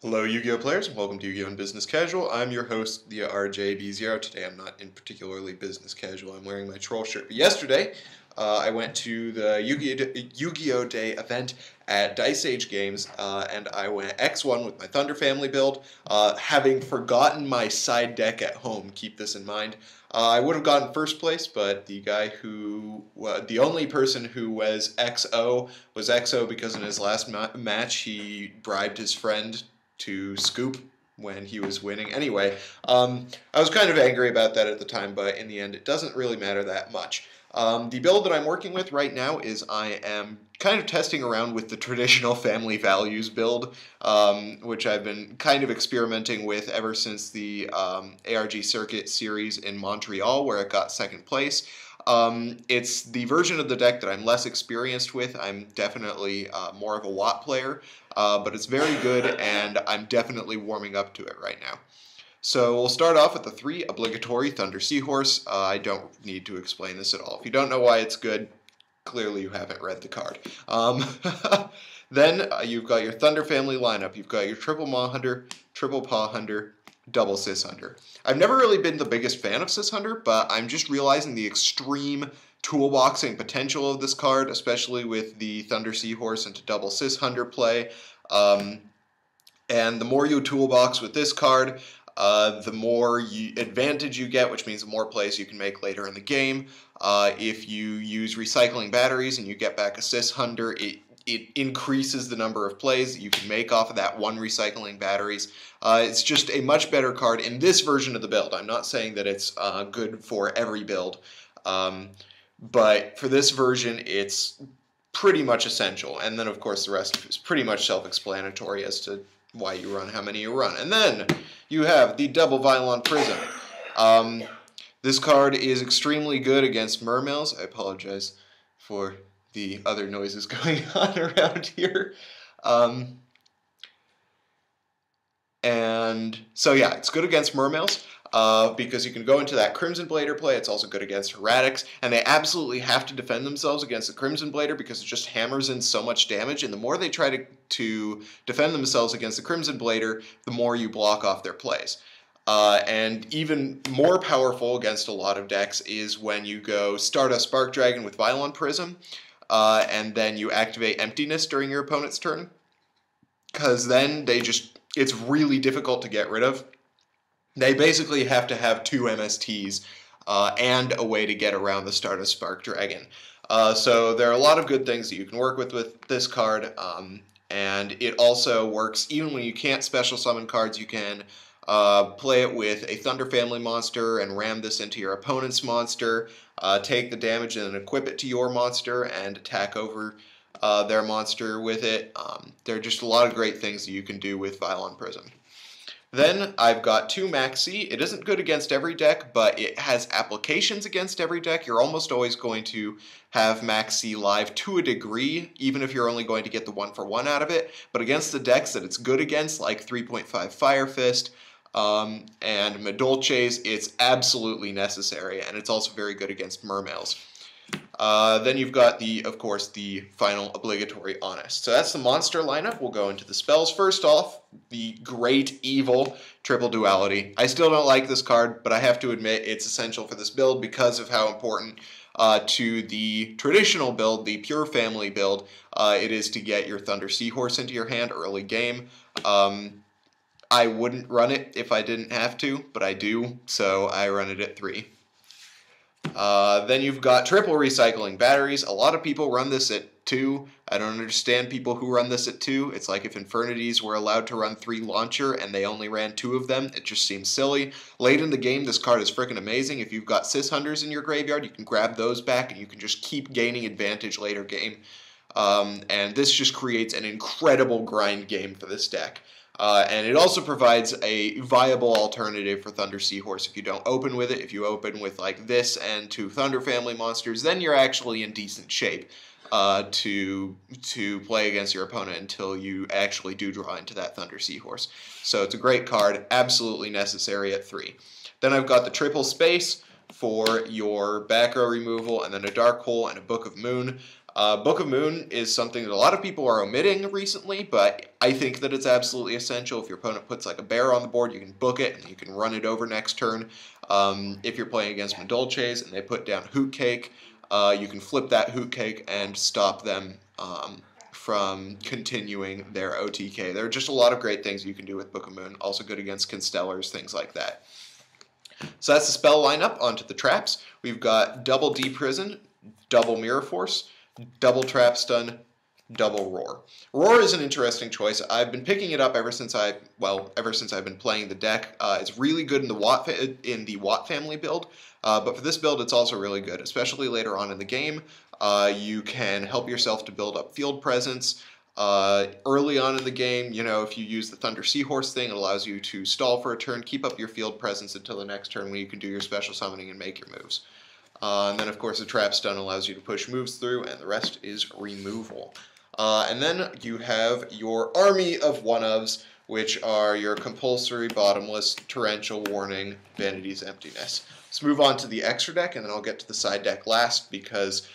Hello Yu-Gi-Oh players, and welcome to Yu-Gi-Oh! In Business Casual. I'm your host, the RJB0. Today I'm not in particularly business casual. I'm wearing my troll shirt. But yesterday, I went to the Yu-Gi-Oh! Day event at Dice Age Games, and I went X1 with my Thunder family build, having forgotten my side deck at home. Keep this in mind. I would have gotten first place, but the only person who was XO because in his last match he bribed his friend to scoop when he was winning. Anyway, I was kind of angry about that at the time, but in the end it doesn't really matter that much. The build that I'm working with right now is I am kind of testing around with the traditional family values build, which I've been kind of experimenting with ever since the ARG Circuit series in Montreal, where it got second place. It's the version of the deck that I'm less experienced with. I'm definitely more of a Watt player, but it's very good, and I'm definitely warming up to it right now. So we'll start off with the 3 obligatory Thunder Seahorse. I don't need to explain this at all. If you don't know why it's good, clearly you haven't read the card. Then you've got your Thunder family lineup. You've got your triple Maw Hunter, triple Paw Hunter, double Sis Hunter. I've never really been the biggest fan of Sis Hunter, but I'm just realizing the extreme toolboxing potential of this card, especially with the Thunder Seahorse into double Sis Hunter play. And the more you toolbox with this card, the more advantage you get, which means the more plays you can make later in the game. If you use recycling batteries and you get back a Sis Hunter, it increases the number of plays that you can make off of that one recycling batteries. It's just a much better card in this version of the build. I'm not saying that it's good for every build, but for this version, it's pretty much essential. And then, of course, the rest is pretty much self-explanatory as to why you run, how many you run. And then you have the double Violon Prism. This card is extremely good against Mermails. I apologize for the other noises going on around here. And so yeah, it's good against Mermails because you can go into that Crimson Blader play. It's also good against Heretics, and they absolutely have to defend themselves against the Crimson Blader because it just hammers in so much damage, and the more they try to defend themselves against the Crimson Blader, the more you block off their plays. And even more powerful against a lot of decks is when you go Stardust Spark Dragon with Violon Prism, and then you activate Emptiness during your opponent's turn, because then it's really difficult to get rid of. They basically have to have 2 MSTs and a way to get around the Stardust Spark Dragon. So there are a lot of good things that you can work with this card, and it also works even when you can't special summon cards. You can play it with a Thunder family monster and ram this into your opponent's monster, take the damage and then equip it to your monster and attack over their monster with it. There are just a lot of great things that you can do with Violon Prism. Then I've got 2 Maxi. It isn't good against every deck, but it has applications against every deck. You're almost always going to have Maxi live to a degree, even if you're only going to get the 1-for-1 out of it. But against the decks that it's good against, like 3.5 Fire Fist and Madolches, it's absolutely necessary, and it's also very good against Mermails. Then you've got, of course, the final obligatory Honest. So that's the monster lineup. We'll go into the spells. First off, the Great Evil Triple Duality. I still don't like this card, but I have to admit it's essential for this build because of how important to the traditional build, the pure family build, it is to get your Thunder Seahorse into your hand early game. I wouldn't run it if I didn't have to, but I do, so I run it at 3. Then you've got triple recycling batteries. A lot of people run this at 2. I don't understand people who run this at 2. It's like if Infernities were allowed to run 3 launcher and they only ran 2 of them. It just seems silly. Late in the game, this card is freaking amazing. If you've got Sis Hunters in your graveyard, you can grab those back and you can just keep gaining advantage later game. And this just creates an incredible grind game for this deck. And it also provides a viable alternative for Thunder Seahorse if you don't open with it. If you open with like this and 2 Thunder family monsters, then you're actually in decent shape to play against your opponent until you actually do draw into that Thunder Seahorse. So it's a great card, absolutely necessary at 3. Then I've got the triple space for your back row removal, and then a Dark Hole and a Book of Moon. Book of Moon is something that a lot of people are omitting recently, but I think that it's absolutely essential. If your opponent puts like a bear on the board, you can book it and you can run it over next turn. If you're playing against Madolches and they put down Hoot Cake, you can flip that Hoot Cake and stop them from continuing their OTK. There are just a lot of great things you can do with Book of Moon. Also good against Constellars, things like that. So that's the spell lineup. Onto the traps. We've got double Deprison, double Mirror Force, double Trap Stun, double Roar. Roar is an interesting choice. I've been picking it up ever since I've been playing the deck. It's really good in the Watt family build, but for this build, it's also really good, especially later on in the game. You can help yourself to build up field presence. Early on in the game, you know, if you use the Thunder Seahorse thing, it allows you to stall for a turn, keep up your field presence until the next turn when you can do your special summoning and make your moves. And then, of course, the Trap Stun allows you to push moves through, and the rest is removal. And then you have your army of one-ofs, which are your Compulsory, Bottomless, Torrential, Warning, Vanity's Emptiness. Let's move on to the extra deck, and then I'll get to the side deck last, because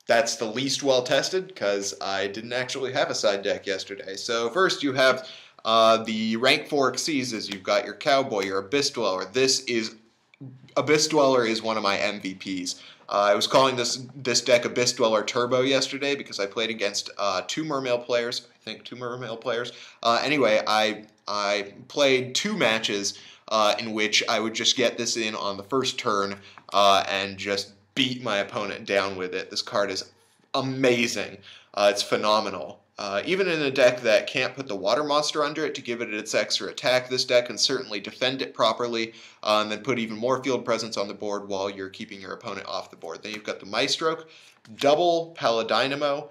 that's the least well-tested, because I didn't actually have a side deck yesterday. So first you have the rank 4 Xyzs. You've got your Cowboy, your Abyss Dweller. Abyss Dweller is one of my MVPs. I was calling this deck Abyss Dweller Turbo yesterday because I played against two Mermail players. I think two Mermail players. Anyway, I played 2 matches in which I would just get this in on the first turn and just beat my opponent down with it. This card is amazing. It's phenomenal. Even in a deck that can't put the water monster under it to give it its extra attack, this deck can certainly defend it properly and then put even more field presence on the board while you're keeping your opponent off the board. Then you've got the Maestro, double Paladynamo.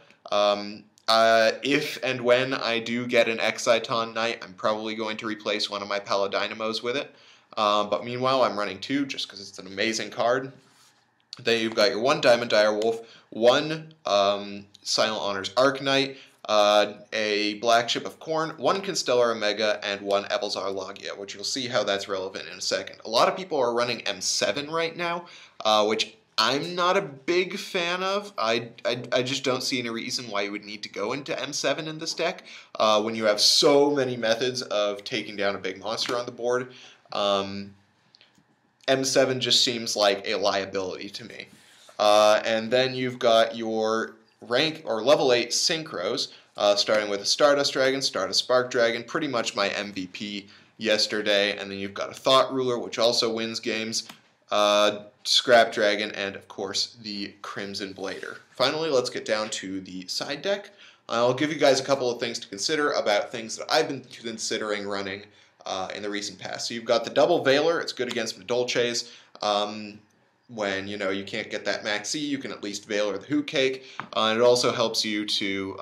If and when I do get an Exciton Knight, I'm probably going to replace one of my Paladynamos with it. But meanwhile, I'm running 2 just because it's an amazing card. Then you've got your 1 Diamond Direwolf, 1 Silent Honors Arknight, a Black Ship of Corn, 1 Constellar Omega, and 1 Ebelzar Logia, which you'll see how that's relevant in a second. A lot of people are running M7 right now, which I'm not a big fan of. I just don't see any reason why you would need to go into M7 in this deck when you have so many methods of taking down a big monster on the board. M7 just seems like a liability to me. And then you've got your rank or level 8 synchros, starting with a Stardust Dragon, Stardust Spark Dragon, pretty much my MVP yesterday. And then you've got a Thought Ruler, which also wins games, Scrap Dragon, and of course the Crimson Blader. Finally, let's get down to the side deck. I'll give you guys a couple of things to consider about things that I've been considering running in the recent past. So you've got the double Veiler. It's good against Madolches. When you can't get that Maxi, you can at least Veiler the Hoot Cake. And it also helps you to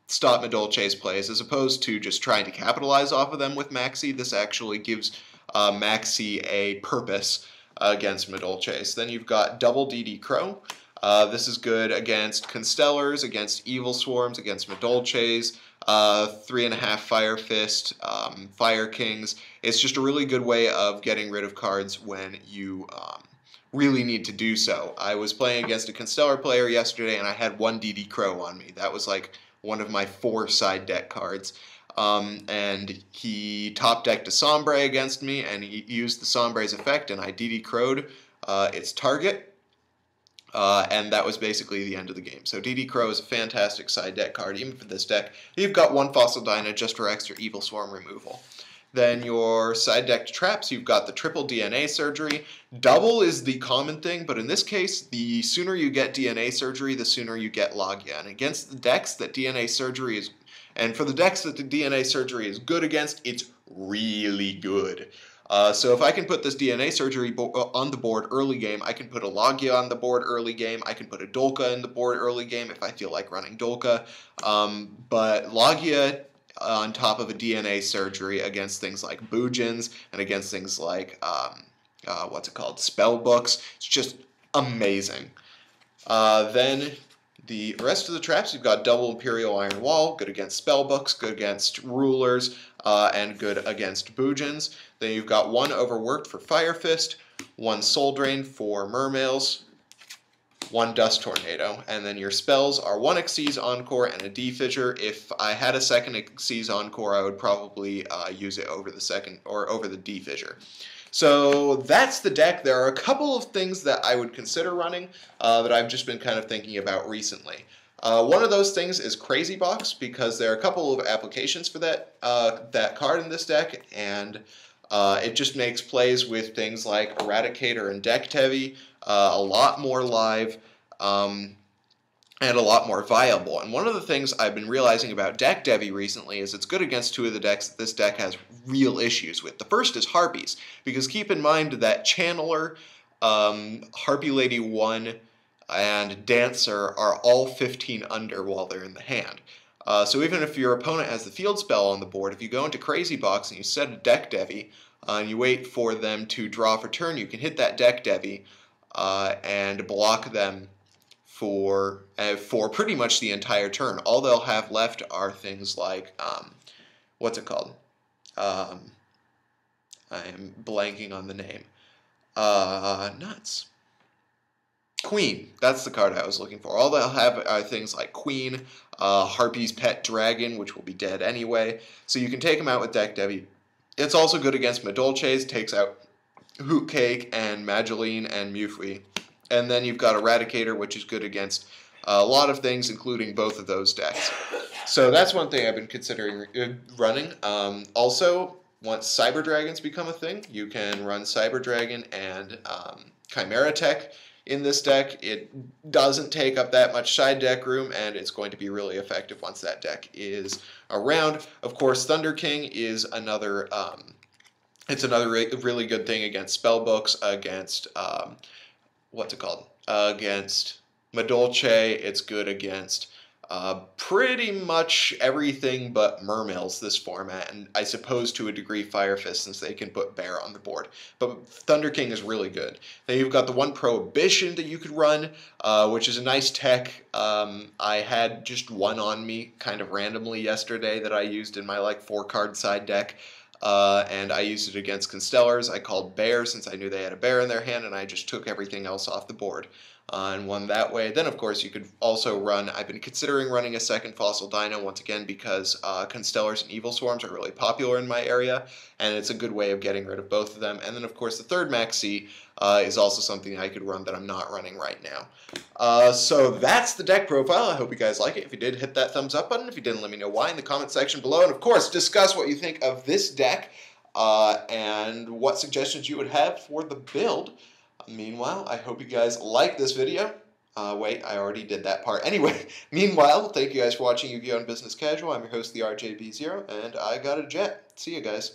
stop Madolches plays as opposed to just trying to capitalize off of them with Maxi. This actually gives Maxi a purpose against Madolches. Then you've got double DD Crow. This is good against Constellars, against Evil Swarms, against Madolches, 3.5 Fire Fist, Fire Kings. It's just a really good way of getting rid of cards when you really need to do so. I was playing against a Constellar player yesterday and I had 1 DD Crow on me. That was like one of my 4 side deck cards. And he top decked a Sombre against me and he used the Sombre's effect and I DD Crow'd its target. And that was basically the end of the game. So DD Crow is a fantastic side deck card, even for this deck. You've got 1 Fossil Dyna just for extra Evil Swarm removal. Then your side deck traps, you've got the triple DNA surgery. Double is the common thing, but in this case, the sooner you get DNA surgery, the sooner you get Logia. And against the decks that DNA surgery is, and for the decks that the DNA surgery is good against, it's really good. So if I can put this DNA surgery on the board early game, I can put a Logia on the board early game, I can put a Dolka in the board early game if I feel like running Dolka. But Logia on top of a DNA surgery against things like Boojins and against things like, spell books, it's just amazing. Then the rest of the traps, you've got double Imperial Iron Wall, good against spellbooks, good against rulers, and good against Boojins. Then you've got 1 Overworked for Fire Fist, 1 Soul Drain for Mermails, 1 Dust Tornado, and then your spells are 1 Xyz Encore and a D-Fissure. If I had a second Xyz Encore, I would probably use it over the second, or over the D-Fissure. So that's the deck. There are a couple of things that I would consider running that I've just been kind of thinking about recently. One of those things is Crazy Box, because there are a couple of applications for that card in this deck, and it just makes plays with things like Eradicator and Deck Tevi a lot more live and a lot more viable. And one of the things I've been realizing about Deck Devi recently is it's good against 2 of the decks that this deck has real issues with. The first is Harpies, because keep in mind that Channeler, Harpy Lady 1, and Dancer are all 15 under while they're in the hand. So even if your opponent has the field spell on the board, if you go into Crazy Box and you set a Deck Devi, and you wait for them to draw for turn, you can hit that Deck Devi and block them for pretty much the entire turn. All they'll have left are things like, what's it called? I am blanking on the name. Nuts. Queen. That's the card I was looking for. All they'll have are things like Queen, Harpy's Pet Dragon, which will be dead anyway. So you can take them out with Deck Devi. It's also good against Madolches, takes out Hoot Cake and Mageline and Mufui. And then you've got Eradicator, which is good against a lot of things, including both of those decks. So that's one thing I've been considering running. Also, once Cyber Dragons become a thing, you can run Cyber Dragon and Chimera Tech in this deck. It doesn't take up that much side deck room, and it's going to be really effective once that deck is around. Of course, Thunder King is another really good thing against spellbooks, against what's it called? Against Madolche. It's good against pretty much everything but Mermails this format, and I suppose to a degree Fire Fist, since they can put Bear on the board. But Thunder King is really good. Then you've got the 1 Prohibition that you could run, which is a nice tech. I had just one on me kind of randomly yesterday that I used in my like 4-card side deck. And I used it against Constellars. I called Bear since I knew they had a Bear in their hand, and I just took everything else off the board and won that way. Then, of course, you could also run, I've been considering running a second Fossil Dino once again because Constellars and Evil Swarms are really popular in my area, and it's a good way of getting rid of both of them. And then, of course, the third Maxi is also something I could run that I'm not running right now. So that's the deck profile. I hope you guys like it. If you did, hit that thumbs up button. If you didn't, let me know why in the comment section below. And, of course, discuss what you think of this deck and what suggestions you would have for the build. Meanwhile, I hope you guys like this video. Wait, I already did that part. Anyway, meanwhile, thank you guys for watching Yu-Gi-Oh! And Business Casual. I'm your host, the RJB0, and I got a jet. See you guys.